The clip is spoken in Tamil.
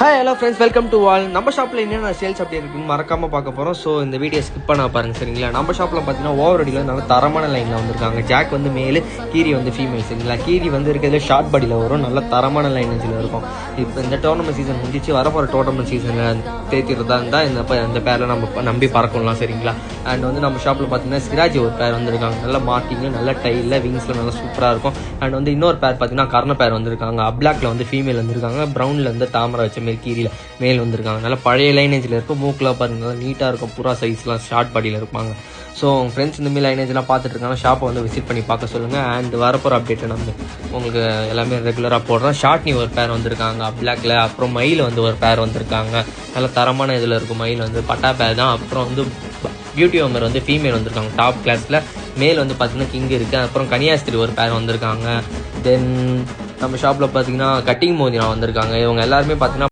Hi hello friends, welcome to all. நம்ம ஷாப்பில் என்னென்ன சேல்ஸ் அப்படி இருக்குன்னு மறக்காமல் பார்க்க போகிறோம். ஸோ இந்த வீடியோ ஸ்கிப் பண்ண பாருங்கள், சரிங்களா? நம்ம ஷாப்பில் பார்த்தீங்கன்னா ஓவரடியில் நல்ல தரமான லைனில் வந்திருக்காங்க. ஜாக் வந்து மேலு, கீரி வந்து ஃபீமேல், சரிங்களா? கீரி வந்து இருக்கிறதுல ஷார்ட் பாடியில் வரும், நல்ல தரமான லைனேஜில் இருக்கும். இப்போ இந்த டோர்னமெண்ட் சீசன் முடிஞ்சிச்சு, வரப்போகிற டோர்னமெண்ட் சீசனில் தேய்த்திருந்தா இருந்தால் இந்த பேரில் நம்ம நம்பி பறக்கலாம், சரிங்களா? அண்ட் வந்து நம்ம ஷாப்பில் பார்த்தீங்கன்னா சிராஜி ஒரு பேர் வந்திருக்காங்க. நல்ல மார்க்கிங்கு, நல்ல டைலில், விங்ஸில் நல்லா சூப்பராக இருக்கும். அண்ட் வந்து இன்னொரு பேர் பார்த்தீங்கன்னா கர்ண பேர் வந்திருக்காங்க. அப்ளாக்ல வந்து ஃபீமேல் வந்திருக்காங்க. ப்ரௌனில் வந்து தாமரை வச்ச மாரி கீரியில் மேல் வந்திருக்காங்க. நல்லா பழைய லைனேஜில் இருக்கும். மூக்கில் பாருங்க நல்லா நீட்டாக இருக்கும். பூரா சைஸ்லாம் ஷார்ட் பாடியில் இருப்பாங்க. ஸோ உங்கள் ஃப்ரெண்ட்ஸ் இந்த மாதிரி லைனேஜ்லாம் பார்த்துட்டு இருக்காங்க, ஷாப்பை வந்து விசிட் பண்ணி பார்க்க சொல்லுங்கள். அண்ட் வரப்போகிற அப்டேட்டை நம்ம உங்களுக்கு எல்லாமே ரெகுலராக போடுறோம். ஷார்ட்னி ஒரு பேர் வந்திருக்காங்க அப்ளாக்ல. அப்புறம் மயில் வந்து ஒரு பேர் வந்திருக்காங்க. நல்ல தரமான இதில் இருக்கும். மயில் வந்து பட்டா பேர் தான். அப்புறம் வந்து பியூட்டி ஓமர் வந்து ஃபீமேல் வந்திருக்காங்க டாப் கிளாஸில். மேல் வந்து பார்த்தீங்கன்னா கிங் இருக்குது. அப்புறம் கன்னியாஸ்திரி ஒரு பேர் வந்திருக்காங்க. தென் நம்ம ஷாப்பில் பார்த்தீங்கன்னா கட்டிங் மோதினா வந்திருக்காங்க. இவங்க எல்லாருமே பார்த்தீங்கன்னா